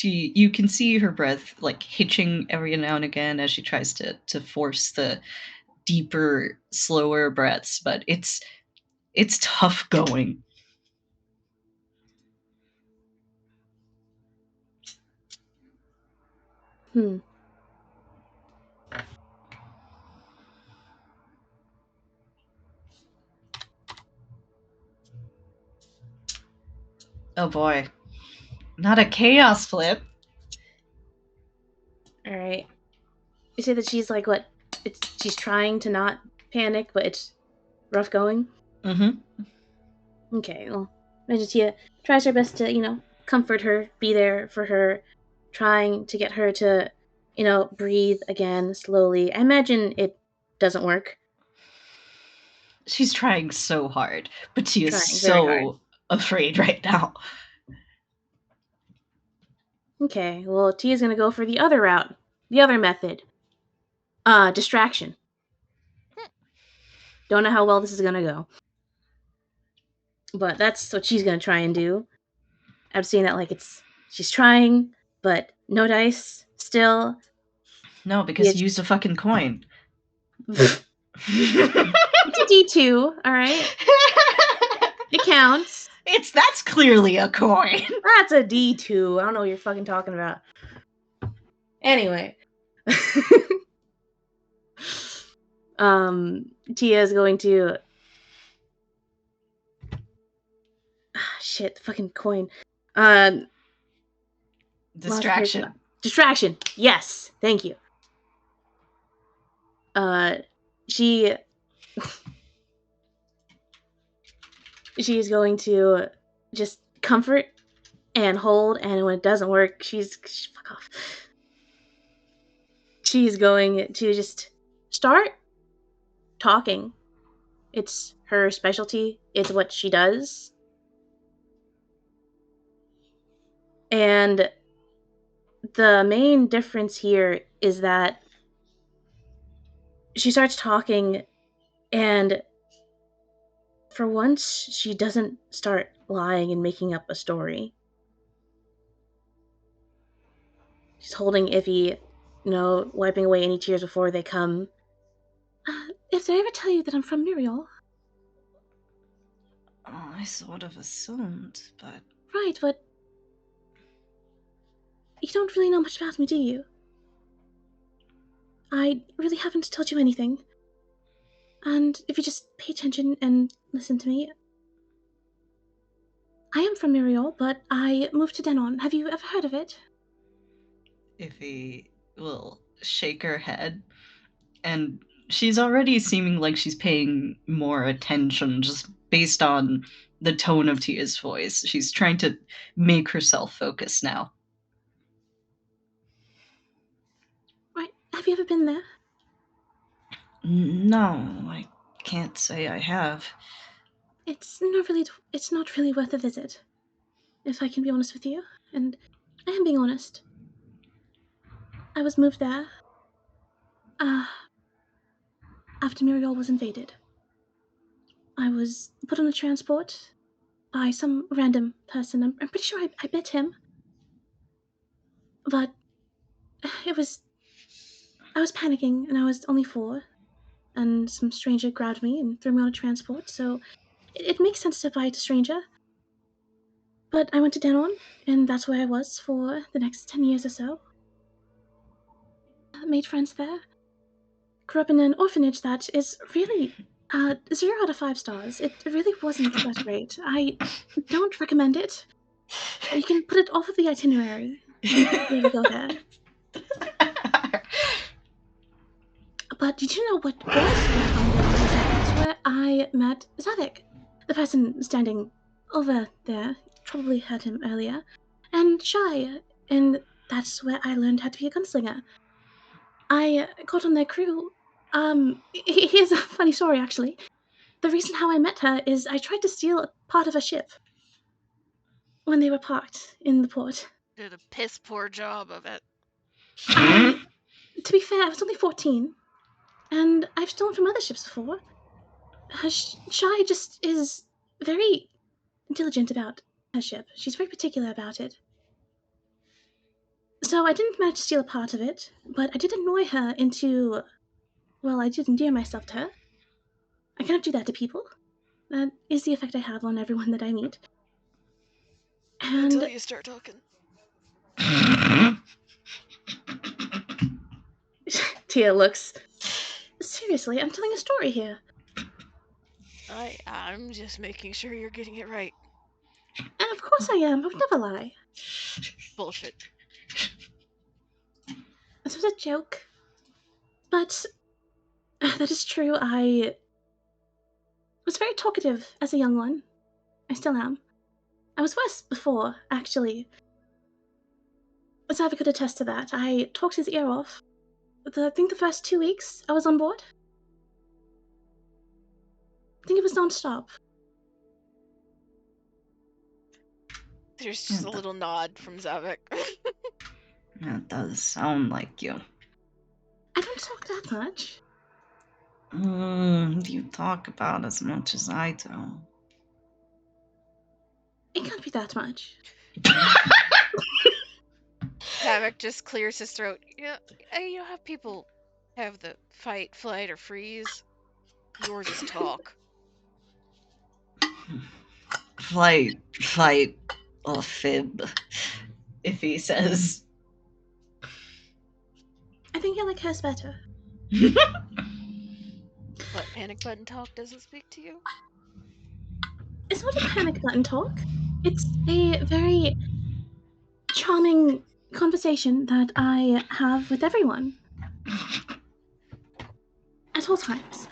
You can see her breath like hitching every now and again as she tries to force the deeper, slower breaths, but it's tough going. Oh boy. Not a chaos flip. Alright. You say that she's like, what? She's trying to not panic, but it's rough going? Mm-hmm. Okay, well, Tia tries her best to, you know, comfort her, be there for her, trying to get her to, you know, breathe again slowly. I imagine it doesn't work. She's trying so hard, but she is Trying very hard. so afraid right now. Okay, well, Tia's gonna go for the other route, the other method. Distraction. Don't know how well this is gonna go. But that's what she's gonna try and do. I'm seeing that like she's trying, but no dice still. No, because you used a fucking coin. It's a D2, alright? It counts. That's clearly a coin. That's a D2. I don't know what you're fucking talking about. Anyway. Tia is going to... shit, fucking coin. Distraction. Distraction. Yes. Thank you. She... she's going to just comfort and hold, and when it doesn't work, fuck off. She's going to just start talking. It's her specialty. It's what she does. And the main difference here is that she starts talking, and for once, she doesn't start lying and making up a story. She's holding Iffy, wiping away any tears before they come. If they ever tell you that I'm from Muriel... Oh, I sort of assumed, but... Right, but... you don't really know much about me, do you? I really haven't told you anything. And if you just pay attention and listen to me... I am from Muriel, but I moved to Denon. Have you ever heard of it? Iffy will shake her head, and she's already seeming like she's paying more attention just based on the tone of Tia's voice. She's trying to make herself focus now. Right, have you ever been there? No, I can't say I have. It's not really worth a visit, if I can be honest with you. And I am being honest. I was moved there after Muriel was invaded. I was put on a transport by some random person. I'm pretty sure I met him. But I was panicking, and I was only 4, and some stranger grabbed me and threw me on a transport, so it makes sense to fight a stranger. But I went to Denon, and that's where I was for the next 10 years or so. I made friends there. Grew up in an orphanage that is really 0 out of 5 stars. It really wasn't that great. I don't recommend it. You can put it off of the itinerary before you go there. But did you know what was that's where I met Zavik, the person standing over there. Probably heard him earlier. And Shai, and that's where I learned how to be a gunslinger. I got on their crew. Here's a funny story, actually. The reason how I met her is I tried to steal a part of a ship when they were parked in the port. Did a piss poor job of it. To be fair, I was only 14, and I've stolen from other ships before. Shai just is very diligent about her ship. She's very particular about it. So I didn't manage to steal a part of it, but I did annoy her into... well, I did endear myself to her. I cannot do that to people. That is the effect I have on everyone that I meet. And Until you start talking. Tia looks... seriously, I'm telling a story here. I'm just making sure you're getting it right. And of course I am. I would never lie. Bullshit. This was a joke. But that is true. I was very talkative as a young one. I still am. I was worse before, actually. Zava could attest to that. I talked his ear off. I think the first 2 weeks I was on board. I think it was non-stop. There's just a little nod from Zavik. That does sound like you. I don't talk that much. You talk about as much as I do. It can't be that much. Zavik just clears his throat. Yeah, you have people have the fight, flight, or freeze. Yours is talk. flight, or fib, if he says. I think I like hers better. What, panic button talk doesn't speak to you? It's not a panic button talk. It's a very charming conversation that I have with everyone. At all times.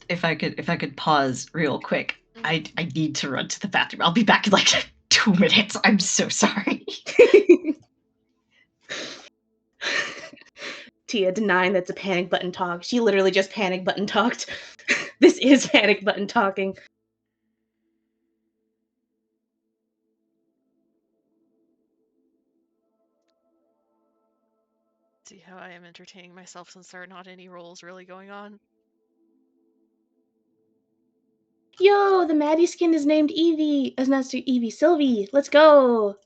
If I could pause real quick, I need to run to the bathroom. I'll be back in like 2 minutes. I'm so sorry. Tia denying that's a panic button talk. She literally just panic button talked. This is panic button talking. See how I am entertaining myself since there are not any roles really going on? Yo, the Maddie skin is named Evie. As not Evie, Sylvie. Let's go.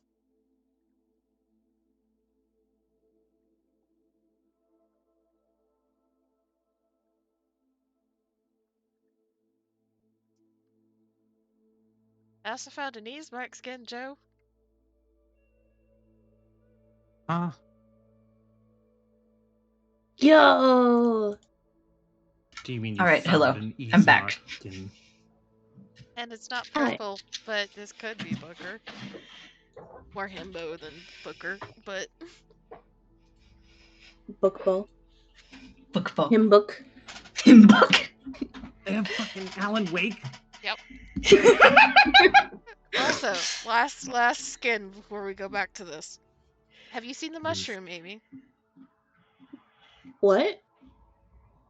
Ask if I Denise Mark skin, Joe. Yo. Do you mean you All right, found hello. an I'm back. Mark skin? And it's not Hi. purple, but this could be Booker. More himbo than Booker, but Book bow. Book book. Him book. Him book. They have fucking Alan Wake. also, last skin before we go back to this. Have you seen the mushroom, Amy? What?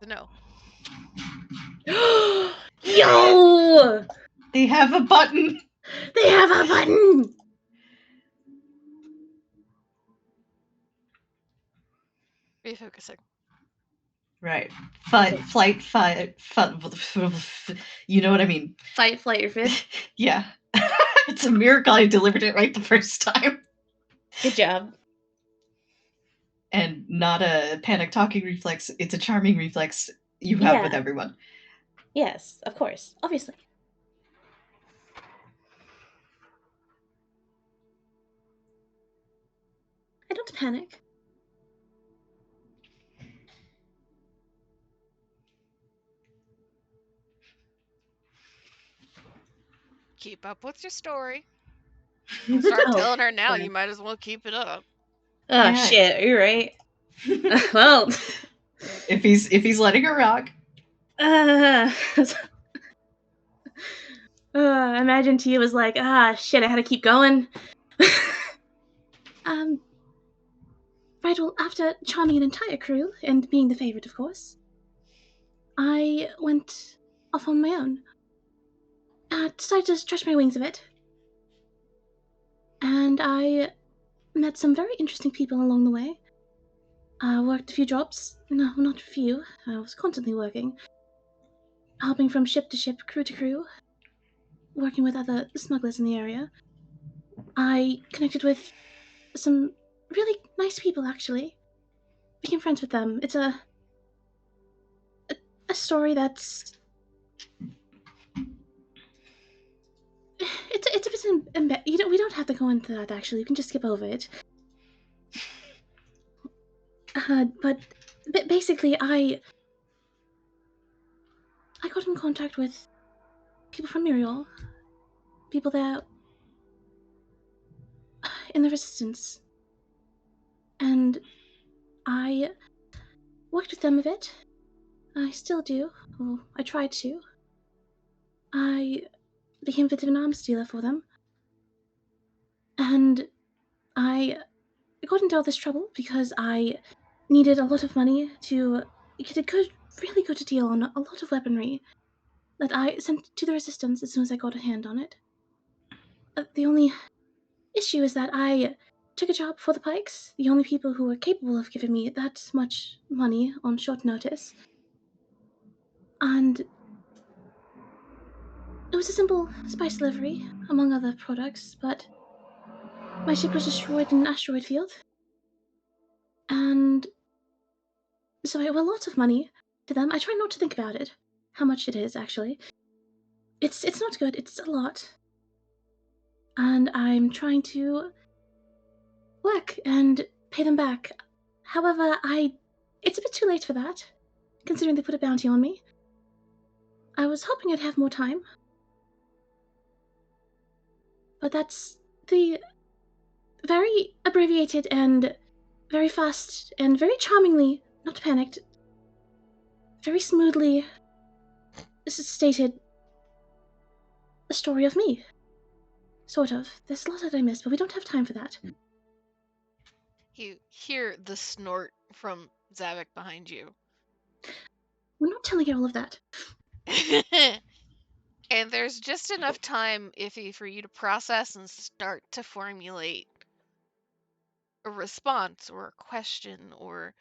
No. Yo! They have a button. They have a button! Refocusing. Right. Flight. You know what I mean. Fight, flight, or fib. Yeah. It's a miracle I delivered it right the first time. Good job. And not a panic talking reflex. It's a charming reflex you have with Yeah. everyone. Yes, of course. Obviously. I don't panic. Keep up with your story. Don't start Oh, telling her now. okay. You might as well keep it up. Oh, Yeah. shit. You're right. Well. If he's letting her rock. Imagine Tia was like, shit, I had to keep going. Right, well, after charming an entire crew, and being the favorite, of course, I went off on my own. Decided to stretch my wings a bit. And I met some very interesting people along the way. Worked a few jobs. No, not a few. I was constantly working. Hopping from ship to ship, crew to crew. Working with other smugglers in the area. I connected with some really nice people, actually. Became friends with them. It's a story that's... It's a bit... we don't have to go into that, actually. You can just skip over it. But basically, I got in contact with people from Muriel. People there in the Resistance. And I worked with them a bit. I still do. Well, I tried to. I became a bit of an arms dealer for them. And I got into all this trouble because I needed a lot of money to get a really good deal on a lot of weaponry that I sent to the Resistance as soon as I got a hand on it. The only issue is that I took a job for the Pikes, the only people who were capable of giving me that much money on short notice. And it was a simple spice delivery, among other products, but my ship was destroyed in an asteroid field. And so I owe a lot of money to them. I try not to think about it, how much it is, actually. It's not good. It's a lot. And I'm trying to work and pay them back. However, it's a bit too late for that, considering they put a bounty on me. I was hoping I'd have more time. But that's the very abbreviated and very fast and very charmingly, not panicked, very smoothly stated a story of me. Sort of. There's a lot that I missed, but we don't have time for that. You hear the snort from Zavik behind you. We're not telling you all of that. And there's just enough time, Iffy, for you to process and start to formulate a response or a question or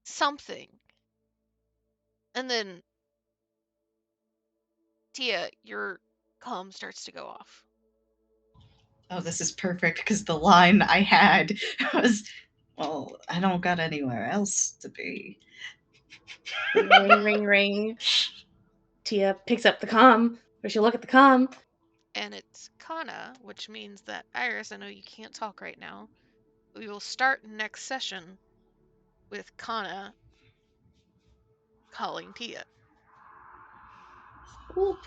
something. And then, Tia, your comm starts to go off. Oh, this is perfect because the line I had was, well, I don't got anywhere else to be. Ring, ring, ring. Tia picks up the comm, or she'll look at the comm. And it's Kana, which means that Iris, I know you can't talk right now. We will start next session with Kana calling Tia. Whoop.